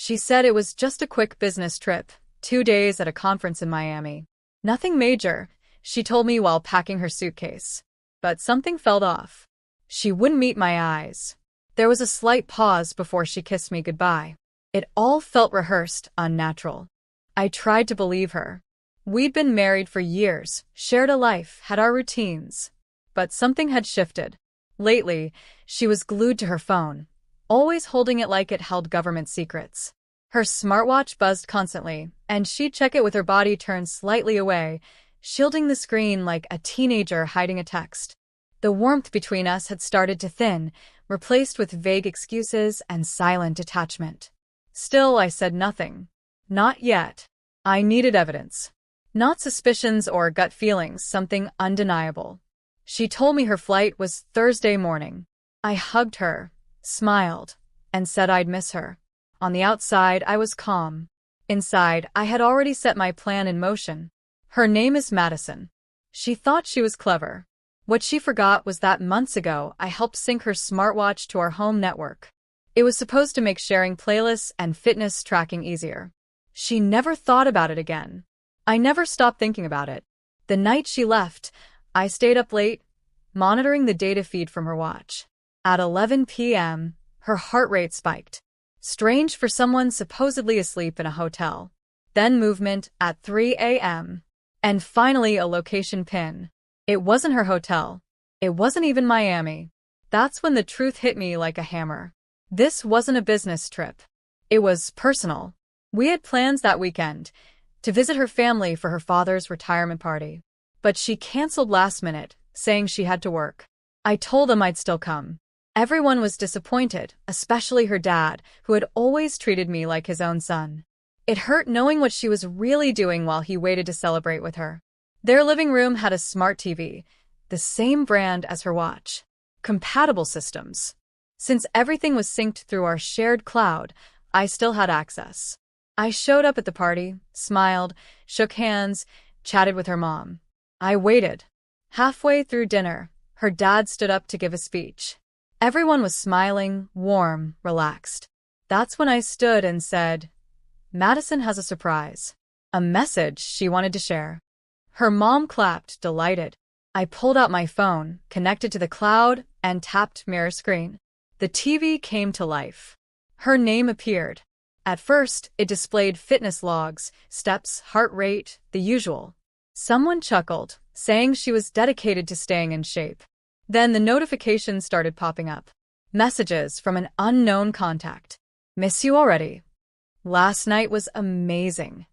She said it was just a quick business trip, 2 days at a conference in Miami. Nothing major, she told me while packing her suitcase. But something felt off. She wouldn't meet my eyes. There was a slight pause before she kissed me goodbye. It all felt rehearsed, unnatural. I tried to believe her. We'd been married for years, shared a life, had our routines. But something had shifted. Lately, she was glued to her phone, always holding it like it held government secrets. Her smartwatch buzzed constantly, and she'd check it with her body turned slightly away, shielding the screen like a teenager hiding a text. The warmth between us had started to thin, replaced with vague excuses and silent detachment. Still, I said nothing. Not yet. I needed evidence. Not suspicions or gut feelings, something undeniable. She told me her flight was Thursday morning. I hugged her, smiled, and said I'd miss her. On the outside, I was calm. Inside, I had already set my plan in motion. Her name is Madison. She thought she was clever. What she forgot was that months ago, I helped sync her smartwatch to our home network. It was supposed to make sharing playlists and fitness tracking easier. She never thought about it again. I never stopped thinking about it. The night she left, I stayed up late, monitoring the data feed from her watch. At 11 p.m., her heart rate spiked. Strange for someone supposedly asleep in a hotel. Then movement at 3 a.m. And finally a location pin. It wasn't her hotel. It wasn't even Miami. That's when the truth hit me like a hammer. This wasn't a business trip. It was personal. We had plans that weekend to visit her family for her father's retirement party. But she canceled last minute, saying she had to work. I told them I'd still come. Everyone was disappointed, especially her dad, who had always treated me like his own son. It hurt knowing what she was really doing while he waited to celebrate with her. Their living room had a smart TV, the same brand as her watch. Compatible systems. Since everything was synced through our shared cloud, I still had access. I showed up at the party, smiled, shook hands, chatted with her mom. I waited. Halfway through dinner, her dad stood up to give a speech. Everyone was smiling, warm, relaxed. That's when I stood and said, Madison has a surprise. A message she wanted to share. Her mom clapped, delighted. I pulled out my phone, connected to the cloud, and tapped mirror screen. The TV came to life. Her name appeared. At first, it displayed fitness logs, steps, heart rate, the usual. Someone chuckled, saying she was dedicated to staying in shape. Then the notifications started popping up. Messages from an unknown contact. Miss you already. Last night was amazing.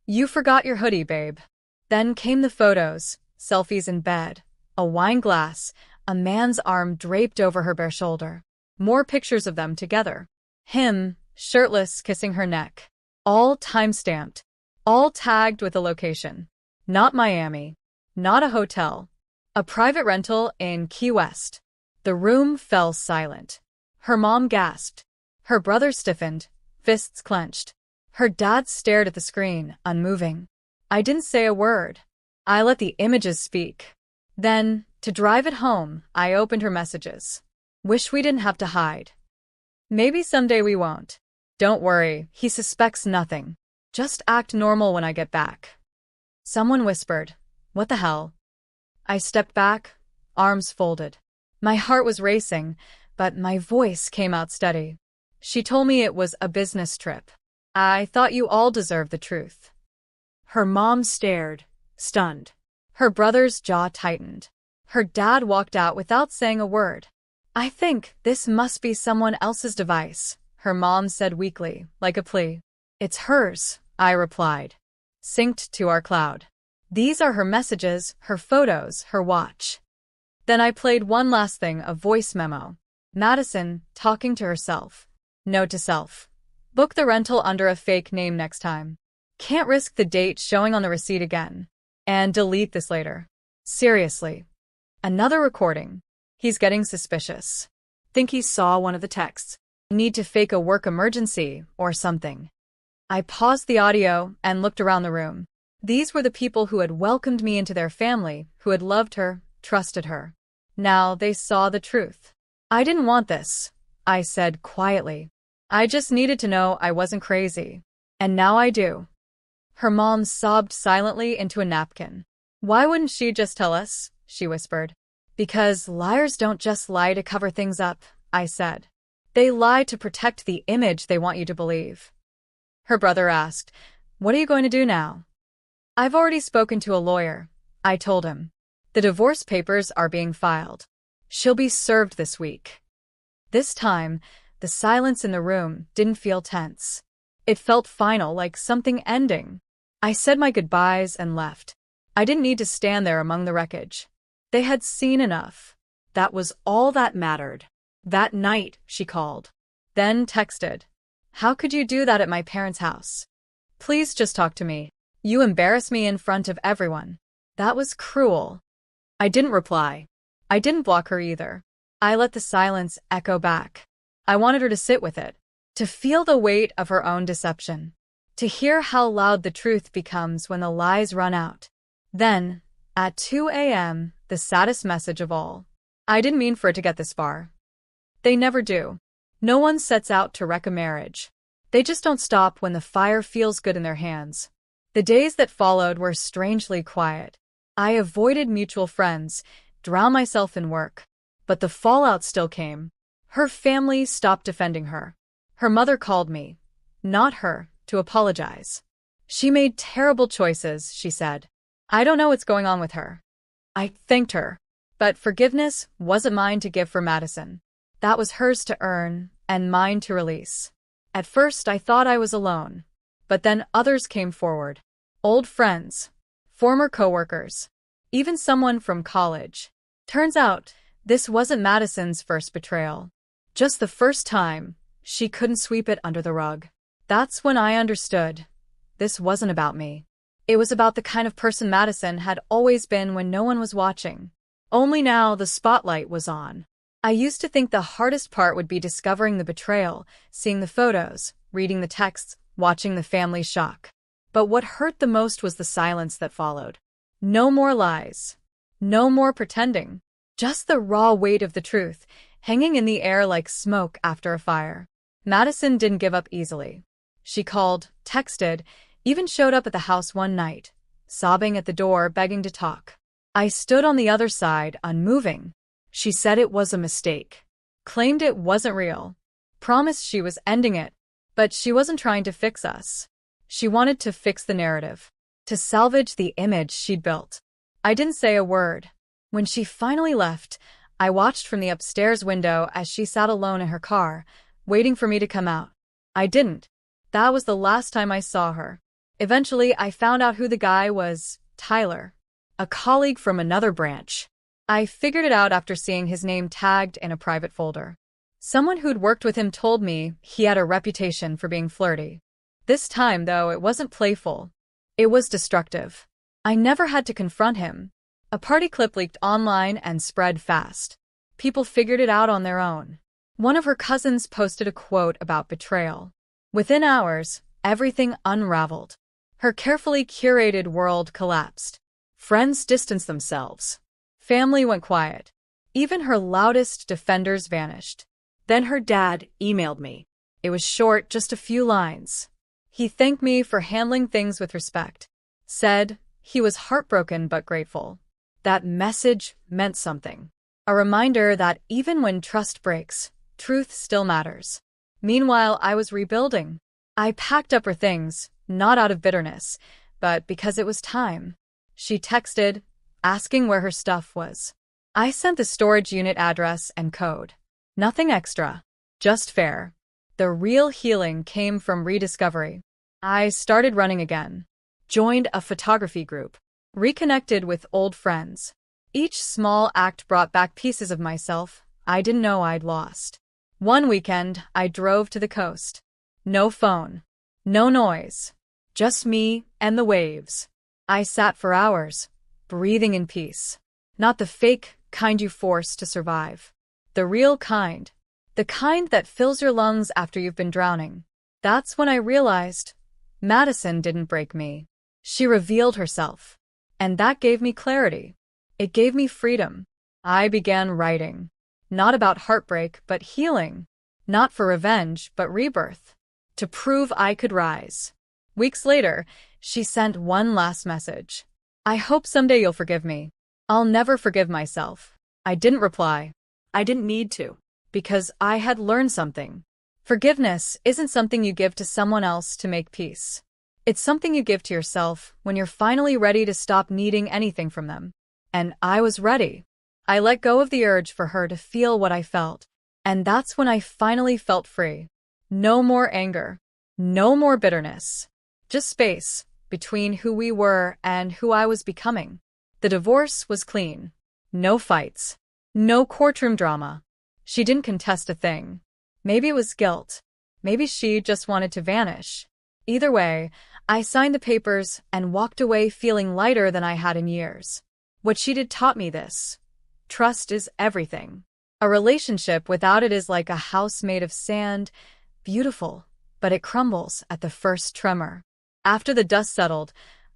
You forgot your hoodie, babe. Then came the photos, selfies in bed, a wine glass, a man's arm draped over her bare shoulder. More pictures of them together. Him, shirtless, kissing her neck. All time-stamped. All tagged with a location. Not Miami. Not a hotel. A private rental in Key West. The room fell silent. Her mom gasped. Her brother stiffened, fists clenched. Her dad stared at the screen, unmoving. I didn't say a word. I let the images speak. Then, to drive it home, I opened her messages. Wish we didn't have to hide. Maybe someday we won't. Don't worry, he suspects nothing. Just act normal when I get back. Someone whispered, What the hell? I stepped back, arms folded. My heart was racing, but my voice came out steady. She told me it was a business trip. I thought you all deserved the truth. Her mom stared, stunned. Her brother's jaw tightened. Her dad walked out without saying a word. I think this must be someone else's device, her mom said weakly, like a plea. It's hers, I replied. Synced to our cloud. These are her messages, her photos, her watch. Then I played one last thing, a voice memo. Madison, talking to herself. Note to self. Book the rental under a fake name next time. Can't risk the date showing on the receipt again. And delete this later. Seriously. Another recording. He's getting suspicious. Think he saw one of the texts. Need to fake a work emergency or something. I paused the audio and looked around the room. These were the people who had welcomed me into their family, who had loved her, trusted her. Now they saw the truth. I didn't want this, I said quietly. I just needed to know I wasn't crazy. And now I do. Her mom sobbed silently into a napkin. Why wouldn't she just tell us? She whispered. Because liars don't just lie to cover things up, I said. They lie to protect the image they want you to believe. Her brother asked, What are you going to do now? I've already spoken to a lawyer, I told him. The divorce papers are being filed. She'll be served this week. This time, the silence in the room didn't feel tense. It felt final, like something ending. I said my goodbyes and left. I didn't need to stand there among the wreckage. They had seen enough. That was all that mattered. That night, she called. Then texted. How could you do that at my parents' house? Please just talk to me. You embarrass me in front of everyone. That was cruel. I didn't reply. I didn't block her either. I let the silence echo back. I wanted her to sit with it, to feel the weight of her own deception, to hear how loud the truth becomes when the lies run out. Then, at 2 a.m., the saddest message of all. I didn't mean for it to get this far. They never do. No one sets out to wreck a marriage. They just don't stop when the fire feels good in their hands. The days that followed were strangely quiet. I avoided mutual friends, drowned myself in work. But the fallout still came. Her family stopped defending her. Her mother called me, not her, to apologize. She made terrible choices, she said. I don't know what's going on with her. I thanked her. But forgiveness wasn't mine to give for Madison. That was hers to earn, and mine to release. At first, I thought I was alone. But then others came forward. Old friends, former coworkers, even someone from college. Turns out, this wasn't Madison's first betrayal. Just the first time, she couldn't sweep it under the rug. That's when I understood. This wasn't about me. It was about the kind of person Madison had always been when no one was watching. Only now the spotlight was on. I used to think the hardest part would be discovering the betrayal, seeing the photos, reading the texts, watching the family shock. But what hurt the most was the silence that followed. No more lies. No more pretending. Just the raw weight of the truth, hanging in the air like smoke after a fire. Madison didn't give up easily. She called, texted, even showed up at the house one night, sobbing at the door, begging to talk. I stood on the other side, unmoving. She said it was a mistake, claimed it wasn't real, promised she was ending it, but she wasn't trying to fix us. She wanted to fix the narrative, to salvage the image she'd built. I didn't say a word. When she finally left, I watched from the upstairs window as she sat alone in her car, waiting for me to come out. I didn't. That was the last time I saw her. Eventually, I found out who the guy was, Tyler, a colleague from another branch. I figured it out after seeing his name tagged in a private folder. Someone who'd worked with him told me he had a reputation for being flirty. This time, though, it wasn't playful. It was destructive. I never had to confront him. A party clip leaked online and spread fast. People figured it out on their own. One of her cousins posted a quote about betrayal. Within hours, everything unraveled. Her carefully curated world collapsed. Friends distanced themselves. Family went quiet. Even her loudest defenders vanished. Then her dad emailed me. It was short, just a few lines. He thanked me for handling things with respect. Said he was heartbroken but grateful. That message meant something. A reminder that even when trust breaks, truth still matters. Meanwhile, I was rebuilding. I packed up her things, not out of bitterness, but because it was time. She texted, asking where her stuff was. I sent the storage unit address and code. Nothing extra, just fair. The real healing came from rediscovery. I started running again. Joined a photography group. Reconnected with old friends. Each small act brought back pieces of myself I didn't know I'd lost. One weekend, I drove to the coast. No phone. No noise. Just me and the waves. I sat for hours, breathing in peace. Not the fake kind you force to survive. The real kind. The kind that fills your lungs after you've been drowning. That's when I realized Madison didn't break me. She revealed herself. And that gave me clarity. It gave me freedom. I began writing. Not about heartbreak, but healing. Not for revenge, but rebirth. To prove I could rise. Weeks later, she sent one last message. I hope someday you'll forgive me. I'll never forgive myself. I didn't reply. I didn't need to. Because I had learned something. Forgiveness isn't something you give to someone else to make peace. It's something you give to yourself when you're finally ready to stop needing anything from them. And I was ready. I let go of the urge for her to feel what I felt. And that's when I finally felt free. No more anger. No more bitterness. Just space between who we were and who I was becoming. The divorce was clean. No fights. No courtroom drama. She didn't contest a thing. Maybe it was guilt. Maybe she just wanted to vanish. Either way, I signed the papers and walked away feeling lighter than I had in years. What she did taught me this. Trust is everything. A relationship without it is like a house made of sand, beautiful, but it crumbles at the first tremor. After the dust settled,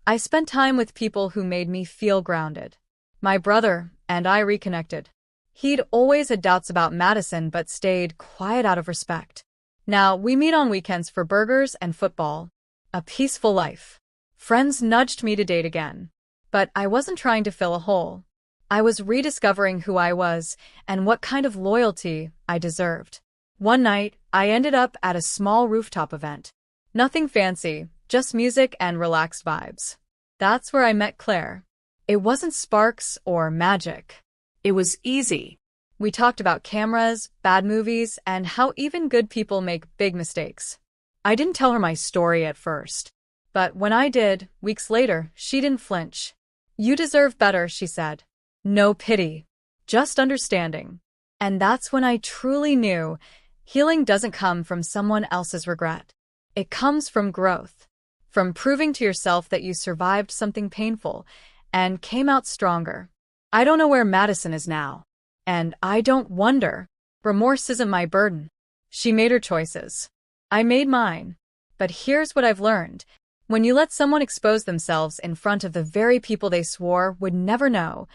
I spent time with people who made me feel grounded. My brother and I reconnected. He'd always had doubts about Madison but stayed quiet out of respect. Now we meet on weekends for burgers and football. A peaceful life. Friends nudged me to date again. But I wasn't trying to fill a hole. I was rediscovering who I was and what kind of loyalty I deserved. One night, I ended up at a small rooftop event. Nothing fancy, just music and relaxed vibes. That's where I met Claire. It wasn't sparks or magic. It was easy. We talked about cameras, bad movies, and how even good people make big mistakes. I didn't tell her my story at first. But when I did, weeks later, she didn't flinch. You deserve better, she said. No pity. Just understanding. And that's when I truly knew healing doesn't come from someone else's regret. It comes from growth. From proving to yourself that you survived something painful and came out stronger. I don't know where Madison is now. And I don't wonder. Remorse isn't my burden. She made her choices. I made mine. But here's what I've learned. When you let someone expose themselves in front of the very people they swore would never know,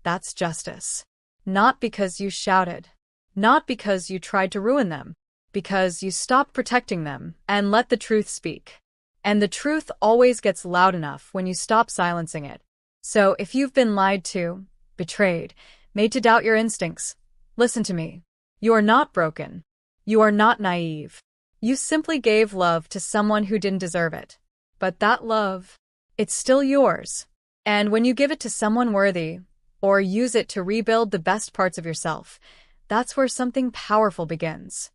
that's justice. Not because you shouted. Not because you tried to ruin them. Because you stopped protecting them and let the truth speak. And the truth always gets loud enough when you stop silencing it. So if you've been lied to, betrayed, made to doubt your instincts, listen to me. You are not broken. You are not naive. You simply gave love to someone who didn't deserve it. But that love, it's still yours. And when you give it to someone worthy, or use it to rebuild the best parts of yourself, that's where something powerful begins.